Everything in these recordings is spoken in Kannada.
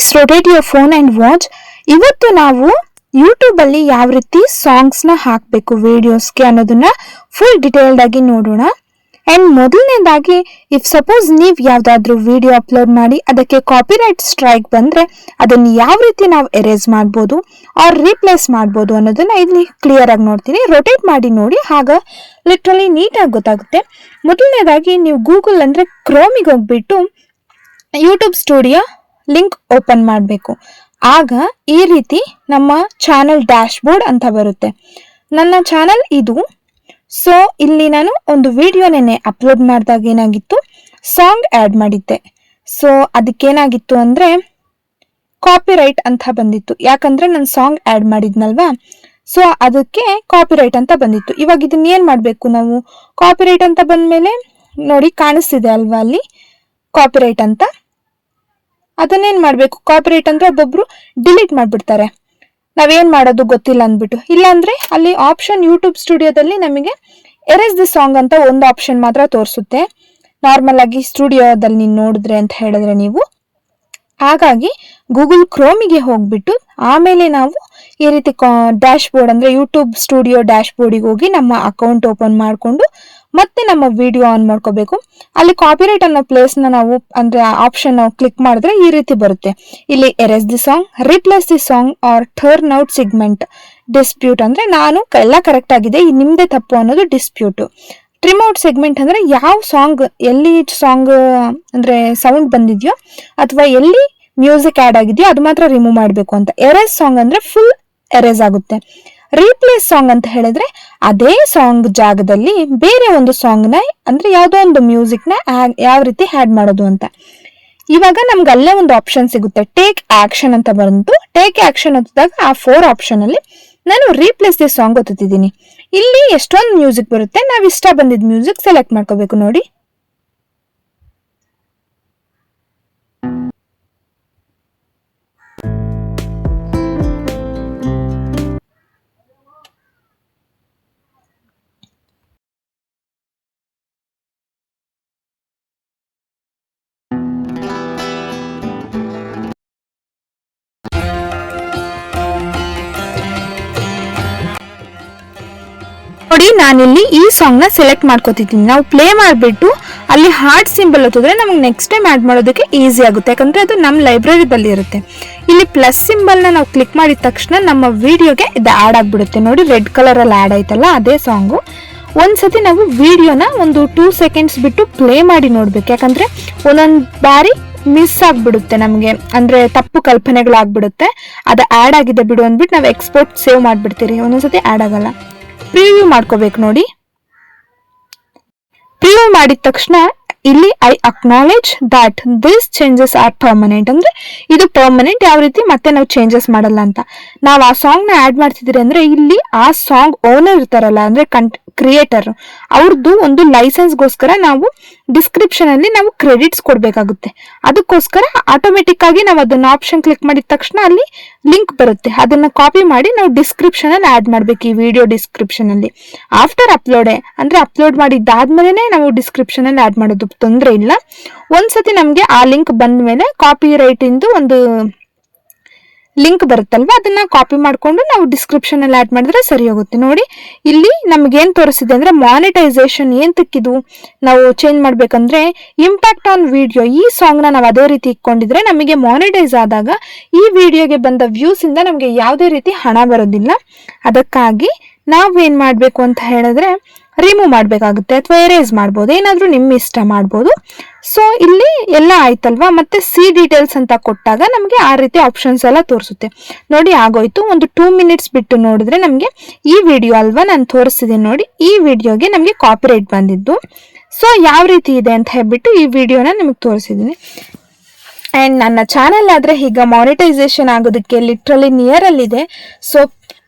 Just rotate your phone and watch. ಇವತ್ತು ನಾವು ಯೂಟ್ಯೂಬಲ್ಲಿ ಯಾವ ರೀತಿ ಸಾಂಗ್ಸ್ನ ಹಾಕಬೇಕು ವಿಡಿಯೋಸ್ಗೆ ಅನ್ನೋದನ್ನ ಫುಲ್ ಡಿಟೇಲ್ಡ್ ಆಗಿ ನೋಡೋಣ. ಆ್ಯಂಡ್ ಮೊದಲನೇದಾಗಿ ಇಫ್ ಸಪೋಸ್ ನೀವು ಯಾವುದಾದ್ರೂ ವಿಡಿಯೋ ಅಪ್ಲೋಡ್ ಮಾಡಿ ಅದಕ್ಕೆ ಕಾಪಿರೈಟ್ ಸ್ಟ್ರೈಕ್ ಬಂದರೆ ಅದನ್ನು ಯಾವ ರೀತಿ ನಾವು ಎರೇಸ್ ಮಾಡ್ಬೋದು ಆರ್ ರೀಪ್ಲೇಸ್ ಮಾಡ್ಬೋದು ಅನ್ನೋದನ್ನ ಇಲ್ಲಿ ಕ್ಲಿಯರ್ ಆಗಿ ನೋಡ್ತೀನಿ. ರೊಟೇಟ್ ಮಾಡಿ ನೋಡಿ, ಆಗ ಲಿಟ್ರಲಿ ನೀಟಾಗಿ ಗೊತ್ತಾಗುತ್ತೆ. ಮೊದಲನೇದಾಗಿ ನೀವು ಗೂಗಲ್ ಅಂದರೆ ಕ್ರೋಮಿಗೆ ಹೋಗ್ಬಿಟ್ಟು ಯೂಟ್ಯೂಬ್ ಸ್ಟುಡಿಯೋ ಲಿಂಕ್ ಓಪನ್ ಮಾಡಬೇಕು. ಆಗ ಈ ರೀತಿ ನಮ್ಮ ಚಾನಲ್ ಡ್ಯಾಶ್ ಬೋರ್ಡ್ ಅಂತ ಬರುತ್ತೆ. ನನ್ನ ಚಾನಲ್ ಇದು. ಸೊ ಇಲ್ಲಿ ನಾನು ಒಂದು ವಿಡಿಯೋನೇ ಅಪ್ಲೋಡ್ ಮಾಡಿದಾಗ ಏನಾಗಿತ್ತು, ಸಾಂಗ್ ಆ್ಯಡ್ ಮಾಡಿದ್ದೆ. ಸೊ ಅದಕ್ಕೇನಾಗಿತ್ತು ಅಂದರೆ ಕಾಪಿರೈಟ್ ಅಂತ ಬಂದಿತ್ತು, ಯಾಕಂದರೆ ನಾನು ಸಾಂಗ್ ಆ್ಯಡ್ ಮಾಡಿದ್ನಲ್ವಾ. ಸೊ ಅದಕ್ಕೆ ಕಾಪಿರೈಟ್ ಅಂತ ಬಂದಿತ್ತು. ಇವಾಗ ಇದನ್ನ ಏನು ಮಾಡಬೇಕು ನಾವು, ಕಾಪಿರೈಟ್ ಅಂತ ಬಂದಮೇಲೆ ನೋಡಿ ಕಾಣಿಸ್ತಿದೆ ಅಲ್ವಾ ಅಲ್ಲಿ ಕಾಪಿರೈಟ್ ಅಂತ. ಅದನ್ನೇನು ಮಾಡಬೇಕು, ಕಾಪಿರೈಟ್ ಅಂದರೆ ಒಬ್ಬೊಬ್ರು ಡಿಲೀಟ್ ಮಾಡಿಬಿಡ್ತಾರೆ, ನಾವೇನು ಮಾಡೋದು ಗೊತ್ತಿಲ್ಲ ಅಂದ್ಬಿಟ್ಟು. ಇಲ್ಲಾಂದರೆ ಅಲ್ಲಿ ಆಪ್ಷನ್ ಯೂಟ್ಯೂಬ್ ಸ್ಟುಡಿಯೋದಲ್ಲಿ ನಮಗೆ ಎರೇಸ್ ದಿ ಸಾಂಗ್ ಅಂತ ಒಂದು ಆಪ್ಷನ್ ಮಾತ್ರ ತೋರಿಸುತ್ತೆ ನಾರ್ಮಲ್ ಆಗಿ ಸ್ಟುಡಿಯೋದಲ್ಲಿ ನೀವು ನೋಡಿದ್ರೆ ಅಂತ ಹೇಳಿದ್ರೆ ನೀವು. ಹಾಗಾಗಿ ಗೂಗಲ್ ಕ್ರೋಮಿಗೆ ಹೋಗ್ಬಿಟ್ಟು ಆಮೇಲೆ ನಾವು ಈ ರೀತಿ ಡ್ಯಾಶ್ ಬೋರ್ಡ್ ಅಂದರೆ ಯೂಟ್ಯೂಬ್ ಸ್ಟುಡಿಯೋ ಡ್ಯಾಶ್ ಬೋರ್ಡಿಗೆ ಹೋಗಿ ನಮ್ಮ ಅಕೌಂಟ್ ಓಪನ್ ಮಾಡಿಕೊಂಡು ಮತ್ತೆ ನಮ್ಮ ವಿಡಿಯೋ ಆನ್ ಮಾಡ್ಕೋಬೇಕು. ಅಲ್ಲಿ ಕಾಪಿರೈಟ್ ಅನ್ನೋ ಪ್ಲೇಸ್ನ ನಾವು ಅಂದರೆ ಆಪ್ಷನ್ ನಾವು ಕ್ಲಿಕ್ ಮಾಡಿದ್ರೆ ಈ ರೀತಿ ಬರುತ್ತೆ. ಇಲ್ಲಿ erase the song, replace the song or turn out segment, dispute ಅಂದರೆ ನಾನು ಎಲ್ಲ ಕರೆಕ್ಟ್ ಆಗಿದೆ, ನಿಮ್ಮದೇ ತಪ್ಪು ಅನ್ನೋದು ಡಿಸ್ಪ್ಯೂಟು. ಟ್ರಿಮ್ ಔಟ್ ಸೆಗ್ಮೆಂಟ್ ಅಂದರೆ ಯಾವ ಸಾಂಗ್ ಎಲ್ಲಿ ಸಾಂಗ್ ಅಂದರೆ ಸೌಂಡ್ ಬಂದಿದೆಯೋ ಅಥವಾ ಎಲ್ಲಿ ಮ್ಯೂಸಿಕ್ ಆ್ಯಡ್ ಆಗಿದೆಯೋ ಅದು ಮಾತ್ರ ರಿಮೂವ್ ಮಾಡಬೇಕು ಅಂತ. ಎರೇಸ್ ಸಾಂಗ್ ಅಂದರೆ ಫುಲ್ ಎರೇಸ್ ಆಗುತ್ತೆ. ರೀಪ್ಲೇಸ್ ಸಾಂಗ್ ಅಂತ ಹೇಳಿದ್ರೆ ಅದೇ ಸಾಂಗ್ ಜಾಗದಲ್ಲಿ ಬೇರೆ ಒಂದು ಸಾಂಗ್ನ ಅಂದರೆ ಯಾವುದೋ ಒಂದು ಮ್ಯೂಸಿಕ್ನ ಯಾವ ರೀತಿ ಆ್ಯಡ್ ಮಾಡೋದು ಅಂತ. ಇವಾಗ ನಮ್ಗೆ ಅಲ್ಲೇ ಒಂದು ಆಪ್ಷನ್ ಸಿಗುತ್ತೆ, ಟೇಕ್ ಆಕ್ಷನ್ ಅಂತ ಬಂತು. ಟೇಕ್ ಆಕ್ಷನ್ ಒತ್ತಿದಾಗ ಆ 4 ಆಪ್ಷನಲ್ಲಿ ನಾನು ರೀಪ್ಲೇಸ್ ದಿ ಸಾಂಗ್ ಒತ್ತಿದ್ದೀನಿ. ಇಲ್ಲಿ ಎಷ್ಟೊಂದು ಮ್ಯೂಸಿಕ್ ಬರುತ್ತೆ, ನಾವು ಇಷ್ಟ ಬಂದಿದ್ದ ಮ್ಯೂಸಿಕ್ ಸೆಲೆಕ್ಟ್ ಮಾಡ್ಕೋಬೇಕು. ನೋಡಿ ನೋಡಿ ನಾನಿಲ್ಲಿ ಈ ಸಾಂಗ್ನ ಸೆಲೆಕ್ಟ್ ಮಾಡ್ಕೋತಿದ್ದೀನಿ. ನಾವು ಪ್ಲೇ ಮಾಡಿಬಿಟ್ಟು ಅಲ್ಲಿ ಹಾರ್ಟ್ ಸಿಂಬಲ್ ಹೊತ್ತಿದ್ರೆ ನಮಗೆ ನೆಕ್ಸ್ಟ್ ಟೈಮ್ ಆ್ಯಡ್ ಮಾಡೋದಕ್ಕೆ ಈಸಿ ಆಗುತ್ತೆ, ಯಾಕಂದರೆ ಅದು ನಮ್ಮ ಲೈಬ್ರರಿದಲ್ಲಿ ಇರುತ್ತೆ. ಇಲ್ಲಿ ಪ್ಲಸ್ ಸಿಂಬಲ್ನ ನಾವು ಕ್ಲಿಕ್ ಮಾಡಿದ ತಕ್ಷಣ ನಮ್ಮ ವಿಡಿಯೋಗೆ ಇದು ಆ್ಯಡ್ ಆಗಿಬಿಡುತ್ತೆ. ನೋಡಿ ರೆಡ್ ಕಲರಲ್ಲಿ ಆ್ಯಡ್ ಆಯ್ತಲ್ಲ ಅದೇ ಸಾಂಗು. ಒಂದ್ಸತಿ ನಾವು ವಿಡಿಯೋನ ಒಂದು 2 ಸೆಕೆಂಡ್ಸ್ ಬಿಟ್ಟು ಪ್ಲೇ ಮಾಡಿ ನೋಡ್ಬೇಕು, ಯಾಕಂದರೆ ಒಂದೊಂದು ಬಾರಿ ಮಿಸ್ ಆಗಿಬಿಡುತ್ತೆ ನಮಗೆ, ಅಂದರೆ ತಪ್ಪು ಕಲ್ಪನೆಗಳಾಗ್ಬಿಡುತ್ತೆ. ಅದು ಆ್ಯಡ್ ಆಗಿದೆ ಬಿಡು ಅಂದ್ಬಿಟ್ಟು ನಾವು ಎಕ್ಸ್ಪೋರ್ಟ್ ಸೇವ್ ಮಾಡಿಬಿಡ್ತೀರಿ, ಒಂದೊಂದ್ಸತಿ ಆ್ಯಡ್ ಆಗಲ್ಲ. ಪ್ರಿವ್ಯೂ ಮಾಡ್ಕೋಬೇಕು. ನೋಡಿ ಪ್ರಿವ್ಯೂ ಮಾಡಿದ ತಕ್ಷಣ ಇಲ್ಲಿ I acknowledge that this changes are permanent, ಅಂದರೆ ಇದು ಪರ್ಮನೆಂಟ್, ಯಾವ ರೀತಿ ಮತ್ತೆ ನಾವು ಚೇಂಜಸ್ ಮಾಡಲ್ಲ ಅಂತ. ನಾವು ಆ ಸಾಂಗ್ನ ಆ್ಯಡ್ ಮಾಡ್ತಿದ್ದೀರಿ ಅಂದರೆ ಇಲ್ಲಿ ಆ ಸಾಂಗ್ ಓನರ್ ಇರ್ತಾರಲ್ಲ ಅಂದರೆ ಕ್ರಿಯೇಟರ್ ಅವ್ರದ್ದು ಒಂದು ಲೈಸೆನ್ಸ್ಗೋಸ್ಕರ ನಾವು ಡಿಸ್ಕ್ರಿಪ್ಷನಲ್ಲಿ ನಾವು ಕ್ರೆಡಿಟ್ಸ್ ಕೊಡಬೇಕಾಗುತ್ತೆ. ಅದಕ್ಕೋಸ್ಕರ ಆಟೋಮೆಟಿಕ್ ಆಗಿ ನಾವು ಅದನ್ನ ಆಪ್ಷನ್ ಕ್ಲಿಕ್ ಮಾಡಿದ ತಕ್ಷಣ ಅಲ್ಲಿ ಲಿಂಕ್ ಬರುತ್ತೆ, ಅದನ್ನ ಕಾಪಿ ಮಾಡಿ ನಾವು ಡಿಸ್ಕ್ರಿಪ್ಷನಲ್ಲಿ ಆ್ಯಡ್ ಮಾಡಬೇಕು. ಈ ವಿಡಿಯೋ ಡಿಸ್ಕ್ರಿಪ್ಷನಲ್ಲಿ ಆಫ್ಟರ್ ಅಪ್ಲೋಡೆ ಅಂದರೆ ಅಪ್ಲೋಡ್ ಮಾಡಿದ್ದಾದ್ಮೇಲೆ ನಾವು ಡಿಸ್ಕ್ರಿಪ್ಷನಲ್ಲಿ ಆ್ಯಡ್ ಮಾಡೋದು ತೊಂದರೆ ಇಲ್ಲ. ಒಂದ್ಸತಿ ನಮಗೆ ಆ ಲಿಂಕ್ ಬಂದ ಮೇಲೆ ಕಾಪಿ ರೈಟಿಂದು ಒಂದು ಲಿಂಕ್ ಬರುತ್ತಲ್ವ, ಅದನ್ನ ಕಾಪಿ ಮಾಡಿಕೊಂಡು ನಾವು ಡಿಸ್ಕ್ರಿಪ್ಷನಲ್ಲಿ ಆ್ಯಡ್ ಮಾಡಿದ್ರೆ ಸರಿ ಹೋಗುತ್ತೆ. ನೋಡಿ ಇಲ್ಲಿ ನಮಗೇನು ತೋರಿಸಿದೆ ಅಂದರೆ ಮಾನಿಟೈಸೇಷನ್ ಏಂತಕ್ಕಿದು ನಾವು ಚೇಂಜ್ ಮಾಡಬೇಕಂದ್ರೆ ಇಂಪ್ಯಾಕ್ಟ್ ಆನ್ ವಿಡಿಯೋ. ಈ ಸಾಂಗ್ನ ನಾವು ಅದೇ ರೀತಿ ಇಟ್ಕೊಂಡಿದ್ರೆ ನಮಗೆ ಮಾನಿಟೈಸ್ ಆದಾಗ ಈ ವಿಡಿಯೋಗೆ ಬಂದ ವ್ಯೂಸಿಂದ ನಮಗೆ ಯಾವುದೇ ರೀತಿ ಹಣ ಬರೋದಿಲ್ಲ. ಅದಕ್ಕಾಗಿ ನಾವೇನು ಮಾಡಬೇಕು ಅಂತ ಹೇಳಿದ್ರೆ ರಿಮೂವ್ ಮಾಡಬೇಕಾಗುತ್ತೆ ಅಥವಾ ಎರೇಸ್ ಮಾಡ್ಬೋದು, ಏನಾದರೂ ನಿಮ್ಮ ಇಷ್ಟ ಮಾಡ್ಬೋದು. ಸೊ ಇಲ್ಲಿ ಎಲ್ಲ ಆಯ್ತಲ್ವಾ. ಮತ್ತೆ ಸಿ ಡೀಟೇಲ್ಸ್ ಅಂತ ಕೊಟ್ಟಾಗ ನಮಗೆ ಆ ರೀತಿ ಆಪ್ಷನ್ಸ್ ಎಲ್ಲ ತೋರಿಸುತ್ತೆ. ನೋಡಿ ಆಗೋಯ್ತು. ಒಂದು 2 ಮಿನಿಟ್ಸ್ ಬಿಟ್ಟು ನೋಡಿದ್ರೆ ನಮಗೆ ಈ ವಿಡಿಯೋ ಅಲ್ವಾ ನಾನು ತೋರಿಸ್ತಿದ್ದೀನಿ ನೋಡಿ, ಈ ವಿಡಿಯೋಗೆ ನಮಗೆ ಕಾಪಿರೈಟ್ ಬಂದಿದ್ದು. ಸೊ ಯಾವ ರೀತಿ ಇದೆ ಅಂತ ಹೇಳ್ಬಿಟ್ಟು ಈ ವಿಡಿಯೋನ ನಿಮಗೆ ತೋರಿಸಿದ್ದೀನಿ. ಆ್ಯಂಡ್ ನನ್ನ ಚಾನಲ್ ಆದರೆ ಈಗ ಮಾನಿಟೈಸೇಷನ್ ಆಗೋದಕ್ಕೆ ಲಿಟ್ರಲಿ ನಿಯರಲ್ಲಿದೆ. ಸೊ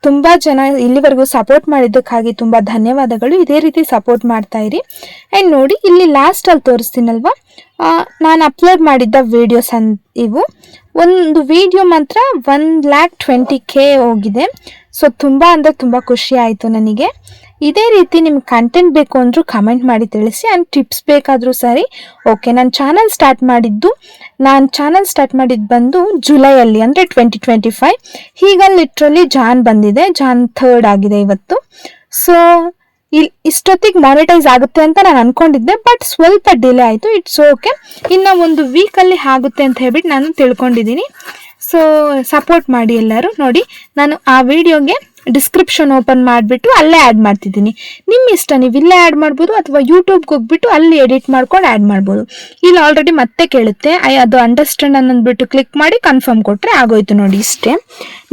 ತುಂಬ ಜನ ಇಲ್ಲಿವರೆಗೂ ಸಪೋರ್ಟ್ ಮಾಡಿದ್ದಕ್ಕಾಗಿ ತುಂಬ ಧನ್ಯವಾದಗಳು. ಇದೇ ರೀತಿ ಸಪೋರ್ಟ್ ಮಾಡ್ತಾ ಇರಿ. ಆ್ಯಂಡ್ ನೋಡಿ ಇಲ್ಲಿ ಲಾಸ್ಟಲ್ಲಿ ತೋರಿಸ್ತೀನಲ್ವಾ ನಾನು ಅಪ್ಲೋಡ್ ಮಾಡಿದ್ದ ವಿಡಿಯೋಸ್ ಇವು. ಒಂದು ವಿಡಿಯೋ ಮಾತ್ರ 1,20,000 ಹೋಗಿದೆ. ಸೊ ತುಂಬ ಅಂದರೆ ತುಂಬ ಖುಷಿ ಆಯಿತು ನನಗೆ. ಇದೇ ರೀತಿ ನಿಮ್ಗೆ ಕಂಟೆಂಟ್ ಬೇಕು ಅಂದರೂ ಕಮೆಂಟ್ ಮಾಡಿ ತಿಳಿಸಿ. ಆ್ಯಂಡ್ ಟಿಪ್ಸ್ ಬೇಕಾದರೂ ಸರಿ. ಓಕೆ, ನಾನು ಚಾನಲ್ ಸ್ಟಾರ್ಟ್ ಮಾಡಿದ್ದು ಬಂದು ಜುಲೈಯಲ್ಲಿ, ಅಂದರೆ 2025. ಈಗ ಲಿಟ್ರಲಿ ಜಾನ್ ಬಂದಿದೆ, ಜಾನ್ 3rd ಆಗಿದೆ ಇವತ್ತು. ಸೊ ಇಷ್ಟೊತ್ತಿಗೆ ಮಾನಿಟೈಸ್ ಆಗುತ್ತೆ ಅಂತ ನಾನು ಅನ್ಕೊಂಡಿದ್ದೆ, ಬಟ್ ಸ್ವಲ್ಪ ಡಿಲೇ ಆಯಿತು. ಇಟ್ಸ್ ಓಕೆ, ಇನ್ನು ಒಂದು ವೀಕಲ್ಲಿ ಆಗುತ್ತೆ ಅಂತ ಹೇಳ್ಬಿಟ್ಟು ನಾನು ತಿಳ್ಕೊಂಡಿದ್ದೀನಿ. ಸೊ ಸಪೋರ್ಟ್ ಮಾಡಿ ಎಲ್ಲರೂ. ನೋಡಿ, ನಾನು ಆ ವಿಡಿಯೋಗೆ ಡಿಸ್ಕ್ರಿಪ್ಷನ್ ಓಪನ್ ಮಾಡಿಬಿಟ್ಟು ಅಲ್ಲೇ ಆ್ಯಡ್ ಮಾಡ್ತಿದ್ದೀನಿ. ನಿಮ್ಮ ಇಷ್ಟ, ನೀವು ಇಲ್ಲೇ ಆ್ಯಡ್ ಮಾಡ್ಬೋದು ಅಥವಾ ಯೂಟ್ಯೂಬ್ಗೆ ಹೋಗ್ಬಿಟ್ಟು ಅಲ್ಲಿ ಎಡಿಟ್ ಮಾಡ್ಕೊಂಡು ಆ್ಯಡ್ ಮಾಡ್ಬೋದು. ಇಲ್ಲಿ ಆಲ್ರೆಡಿ ಮತ್ತೆ ಕೇಳುತ್ತೆ, ಅದು ಅಂಡರ್ಸ್ಟ್ಯಾಂಡ್ ಅನ್ನೋದ್ಬಿಟ್ಟು ಕ್ಲಿಕ್ ಮಾಡಿ ಕನ್ಫರ್ಮ್ ಕೊಟ್ಟರೆ ಆಗೋಯ್ತು. ನೋಡಿ, ಇಷ್ಟೇ.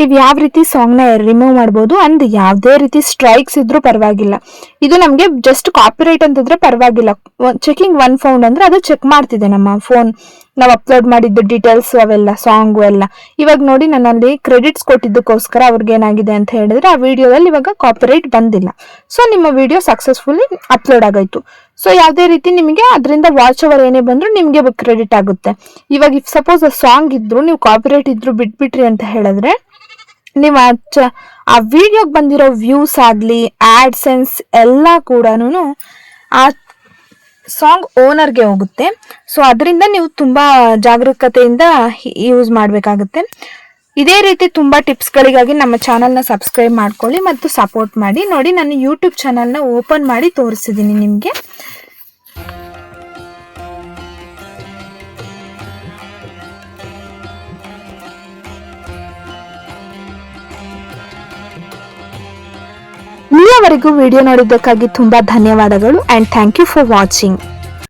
ನೀವು ಯಾವ ರೀತಿ ಸಾಂಗ್ನ ರಿಮೂವ್ ಮಾಡ್ಬೋದು. ಅಂಡ್ ಯಾವುದೇ ರೀತಿ ಸ್ಟ್ರೈಕ್ಸ್ ಇದ್ರೂ ಪರವಾಗಿಲ್ಲ. ಇದು ನಮಗೆ ಜಸ್ಟ್ ಕಾಪಿರೈಟ್ ಅಂತಿದ್ರೆ ಪರವಾಗಿಲ್ಲ. ಚೆಕಿಂಗ್ ಒನ್ ಫೌಂಡ್ ಅಂದರೆ ಅದು ಚೆಕ್ ಮಾಡ್ತಿದೆ ನಮ್ಮ ಫೋನ್, ನಾವು ಅಪ್ಲೋಡ್ ಮಾಡಿದ್ದು ಡೀಟೇಲ್ಸ್ ಅವೆಲ್ಲ, ಸಾಂಗು ಎಲ್ಲ. ಇವಾಗ ನೋಡಿ, ನನ್ನಲ್ಲಿ ಕ್ರೆಡಿಟ್ಸ್ ಕೊಟ್ಟಿದ್ದಕ್ಕೋಸ್ಕರ ಅವ್ರಿಗೆ ಏನಾಗಿದೆ ಅಂತ ಹೇಳಿದ್ರೆ, ಆ ವಿಡಿಯೋದಲ್ಲಿ ಇವಾಗ ಕಾಪಿರೈಟ್ ಬಂದಿಲ್ಲ. ಸೊ ನಿಮ್ಮ ವಿಡಿಯೋ ಸಕ್ಸಸ್ಫುಲಿ ಅಪ್ಲೋಡ್ ಆಗೋಯ್ತು. ಸೊ ಯಾವುದೇ ರೀತಿ ನಿಮಗೆ ಅದರಿಂದ ವಾಚ್ ಓವರ್ ಏನೇ ಬಂದರೂ ನಿಮಗೆ ಕ್ರೆಡಿಟ್ ಆಗುತ್ತೆ. ಇವಾಗ ಇಫ್ ಸಪೋಸ್ ಆ ಸಾಂಗ್ ಇದ್ರು, ನೀವು ಕಾಪಿರೈಟ್ ಇದ್ರು ಬಿಟ್ಬಿಟ್ರಿ ಅಂತ ಹೇಳಿದ್ರೆ, ನೀವು ಆ ವಿಡಿಯೋಗೆ ಬಂದಿರೋ ವ್ಯೂಸ್ ಆಗಲಿ, ಆಡ್ಸೆನ್ಸ್ ಎಲ್ಲ ಕೂಡ ಆ ಸಾಂಗ್ ಓನರ್ಗೆ ಹೋಗುತ್ತೆ. ಸೊ ಅದರಿಂದ ನೀವು ತುಂಬ ಜಾಗರೂಕತೆಯಿಂದ ಯೂಸ್ ಮಾಡಬೇಕಾಗುತ್ತೆ. ಇದೇ ರೀತಿ ತುಂಬ ಟಿಪ್ಸ್ಗಳಿಗಾಗಿ ನಮ್ಮ ಚಾನಲ್ನ ಸಬ್ಸ್ಕ್ರೈಬ್ ಮಾಡ್ಕೊಳ್ಳಿ ಮತ್ತು ಸಪೋರ್ಟ್ ಮಾಡಿ. ನೋಡಿ, ನಾನು ಯೂಟ್ಯೂಬ್ ಚಾನಲ್ನ ಓಪನ್ ಮಾಡಿ ತೋರಿಸಿದ್ದೀನಿ ನಿಮಗೆ. ಇಲ್ಲಿಯವರೆಗೂ ವಿಡಿಯೋ ನೋಡಿದ್ದಕ್ಕಾಗಿ ತುಂಬ ಧನ್ಯವಾದಗಳು. And thank you for watching.